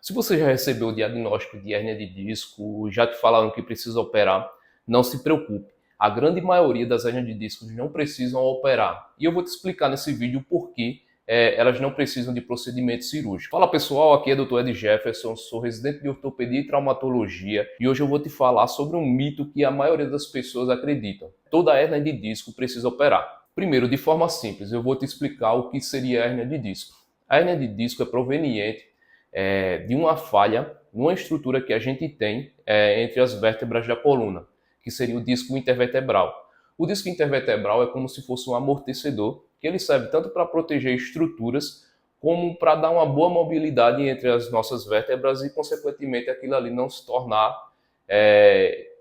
Se você já recebeu o diagnóstico de hérnia de disco, já te falaram que precisa operar, não se preocupe. A grande maioria das hérnias de disco não precisam operar. E eu vou te explicar nesse vídeo por que elas não precisam de procedimento cirúrgico. Fala pessoal, aqui é o Dr. Ed Jefferson, sou residente de ortopedia e traumatologia e hoje eu vou te falar sobre um mito que a maioria das pessoas acreditam. Toda hérnia de disco precisa operar. Primeiro, de forma simples, eu vou te explicar o que seria a hérnia de disco. A hérnia de disco é proveniente de uma falha numa estrutura que a gente tem entre as vértebras da coluna, que seria o disco intervertebral. O disco intervertebral é como se fosse um amortecedor, que ele serve tanto para proteger estruturas, como para dar uma boa mobilidade entre as nossas vértebras e, consequentemente, aquilo ali não se tornar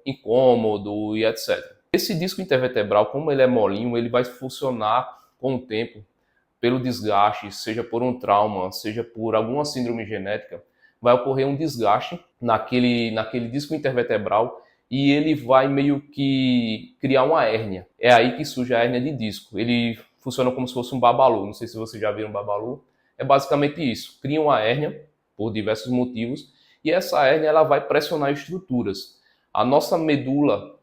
incômodo e etc. Esse disco intervertebral, como ele é molinho, ele vai funcionar com o tempo pelo desgaste, seja por um trauma, seja por alguma síndrome genética, vai ocorrer um desgaste naquele disco intervertebral e ele vai meio que criar uma hérnia. É aí que surge a hérnia de disco. Ele funciona como se fosse um babalu. Não sei se vocês já viram um babalu. É basicamente isso. Cria uma hérnia por diversos motivos e essa hérnia ela vai pressionar estruturas. A nossa medula,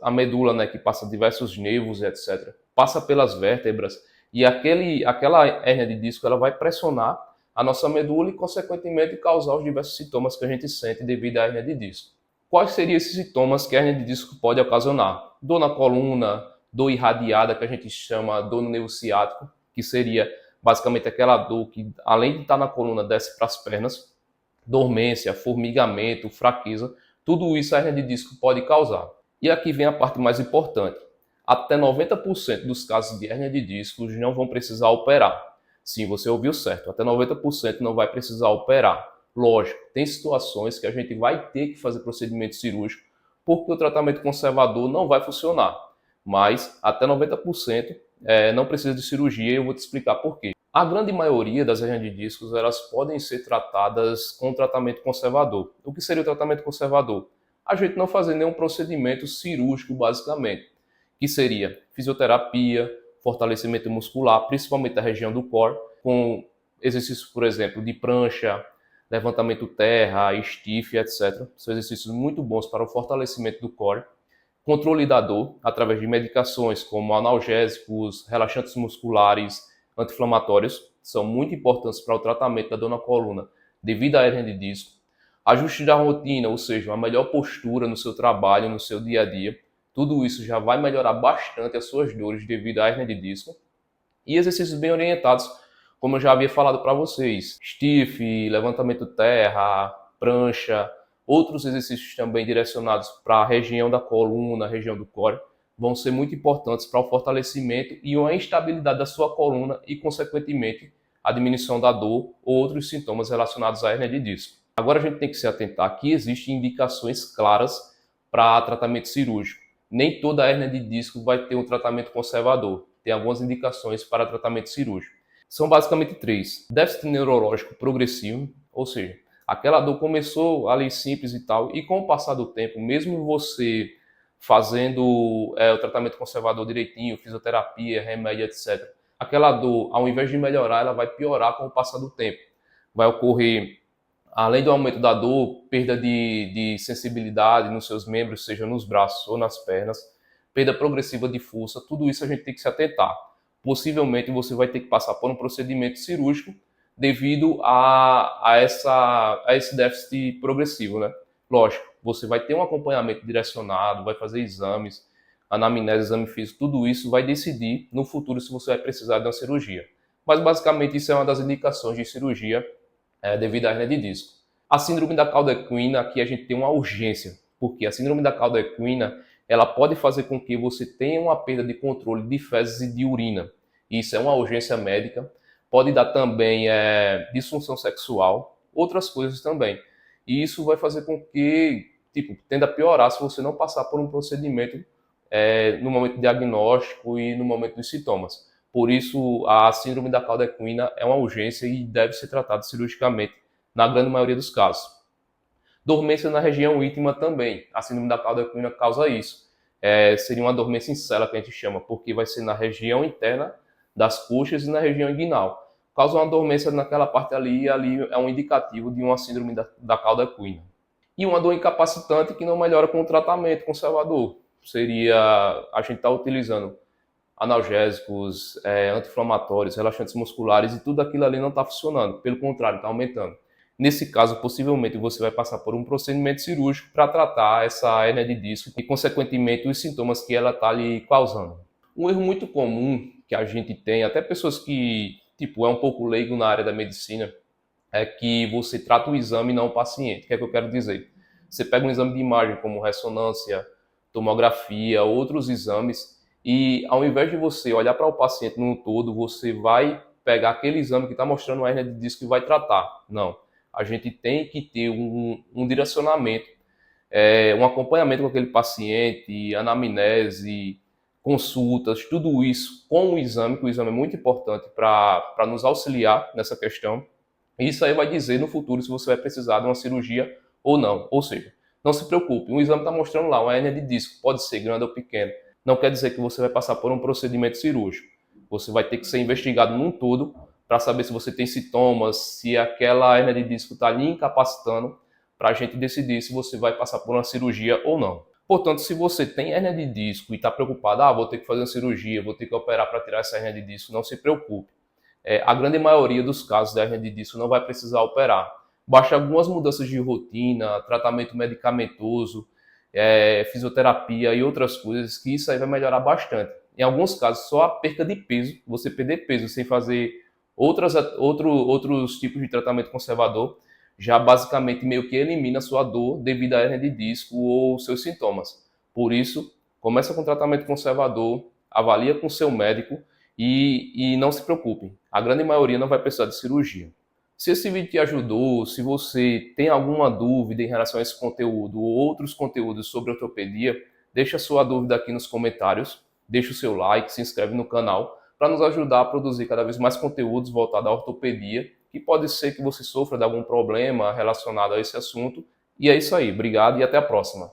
a medula, né, que passa diversos nervos, etc., passa pelas vértebras e aquela hérnia de disco ela vai pressionar a nossa medula e, consequentemente, causar os diversos sintomas que a gente sente devido à hérnia de disco. Quais seriam esses sintomas que a hérnia de disco pode ocasionar? Dor na coluna, dor irradiada, que a gente chama dor no nervo ciático, que seria basicamente aquela dor que, além de estar na coluna, desce para as pernas, dormência, formigamento, fraqueza, tudo isso a hérnia de disco pode causar. E aqui vem a parte mais importante. Até 90% dos casos de hérnia de discos não vão precisar operar. Sim, você ouviu certo, até 90% não vai precisar operar. Lógico, tem situações que a gente vai ter que fazer procedimento cirúrgico porque o tratamento conservador não vai funcionar. Mas até 90% não precisa de cirurgia e eu vou te explicar por quê. A grande maioria das hérnias de discos elas podem ser tratadas com tratamento conservador. O que seria o tratamento conservador? A gente não fazer nenhum procedimento cirúrgico, basicamente, que seria fisioterapia, fortalecimento muscular, principalmente da região do core, com exercícios, por exemplo, de prancha, levantamento terra, stiff, etc. São exercícios muito bons para o fortalecimento do core. Controle da dor através de medicações como analgésicos, relaxantes musculares, anti-inflamatórios, são muito importantes para o tratamento da dor na coluna devido à hérnia de disco. Ajuste da rotina, ou seja, uma melhor postura no seu trabalho, no seu dia a dia. Tudo isso já vai melhorar bastante as suas dores devido à hérnia de disco. E exercícios bem orientados, como eu já havia falado para vocês. Stiff, levantamento terra, prancha, outros exercícios também direcionados para a região da coluna, a região do core, vão ser muito importantes para o fortalecimento e uma estabilidade da sua coluna e, consequentemente, a diminuição da dor ou outros sintomas relacionados à hérnia de disco. Agora a gente tem que se atentar que existem indicações claras para tratamento cirúrgico. Nem toda hérnia de disco vai ter um tratamento conservador. Tem algumas indicações para tratamento cirúrgico. São basicamente três. Déficit neurológico progressivo, ou seja, aquela dor começou ali simples e tal, e com o passar do tempo, mesmo você fazendo o tratamento conservador direitinho, fisioterapia, remédio, etc., aquela dor, ao invés de melhorar, ela vai piorar com o passar do tempo. Vai ocorrer, além do aumento da dor, perda de sensibilidade nos seus membros, seja nos braços ou nas pernas, perda progressiva de força, tudo isso a gente tem que se atentar. Possivelmente você vai ter que passar por um procedimento cirúrgico devido a esse déficit progressivo, né? Lógico, você vai ter um acompanhamento direcionado, vai fazer exames, anamnese, exame físico, tudo isso vai decidir no futuro se você vai precisar de uma cirurgia. Mas basicamente isso é uma das indicações de cirurgia devido à hérnia de disco. A síndrome da cauda equina, aqui a gente tem uma urgência, porque a síndrome da cauda equina ela pode fazer com que você tenha uma perda de controle de fezes e de urina. Isso é uma urgência médica. Pode dar também disfunção sexual, outras coisas também. E isso vai fazer com que tenda a piorar se você não passar por um procedimento no momento do diagnóstico e no momento dos sintomas. Por isso, a síndrome da cauda equina é uma urgência e deve ser tratada cirurgicamente na grande maioria dos casos. Dormência na região íntima também. A síndrome da cauda equina causa isso. Seria uma dormência em cela que a gente chama, porque vai ser na região interna das coxas e na região inguinal, causa uma dormência naquela parte ali, e ali é um indicativo de uma síndrome da cauda equina. E uma dor incapacitante que não melhora com o tratamento conservador. Seria a gente estar utilizando analgésicos, anti-inflamatórios, relaxantes musculares e tudo aquilo ali não está funcionando. Pelo contrário, está aumentando. Nesse caso, possivelmente você vai passar por um procedimento cirúrgico para tratar essa hérnia de disco e, consequentemente, os sintomas que ela está lhe causando. Um erro muito comum que a gente tem, até pessoas que, tipo, é um pouco leigo na área da medicina, é que você trata o exame e não o paciente. O que é que eu quero dizer? Você pega um exame de imagem como ressonância, tomografia, outros exames, e ao invés de você olhar para o paciente no todo, você vai pegar aquele exame que está mostrando a hérnia de disco e vai tratar. Não. A gente tem que ter um direcionamento, um acompanhamento com aquele paciente, anamnese, consultas, tudo isso com o exame, que o exame é muito importante para nos auxiliar nessa questão. Isso aí vai dizer no futuro se você vai precisar de uma cirurgia ou não. Ou seja, não se preocupe, o exame está mostrando lá uma hérnia de disco, pode ser grande ou pequena. Não quer dizer que você vai passar por um procedimento cirúrgico. Você vai ter que ser investigado num todo para saber se você tem sintomas, se aquela hérnia de disco está lhe incapacitando, para a gente decidir se você vai passar por uma cirurgia ou não. Portanto, se você tem hérnia de disco e está preocupado, vou ter que fazer uma cirurgia, vou ter que operar para tirar essa hérnia de disco, não se preocupe. A grande maioria dos casos da hérnia de disco não vai precisar operar. Basta algumas mudanças de rotina, tratamento medicamentoso, fisioterapia e outras coisas, que isso aí vai melhorar bastante. Em alguns casos, só a perca de peso, você perder peso sem fazer outros tipos de tratamento conservador, já basicamente meio que elimina a sua dor devido à hérnia de disco ou seus sintomas. Por isso, começa com tratamento conservador, avalia com seu médico e não se preocupe, a grande maioria não vai precisar de cirurgia. Se esse vídeo te ajudou, se você tem alguma dúvida em relação a esse conteúdo ou outros conteúdos sobre ortopedia, deixa a sua dúvida aqui nos comentários, deixa o seu like, se inscreve no canal para nos ajudar a produzir cada vez mais conteúdos voltados à ortopedia, que pode ser que você sofra de algum problema relacionado a esse assunto. E é isso aí, obrigado e até a próxima.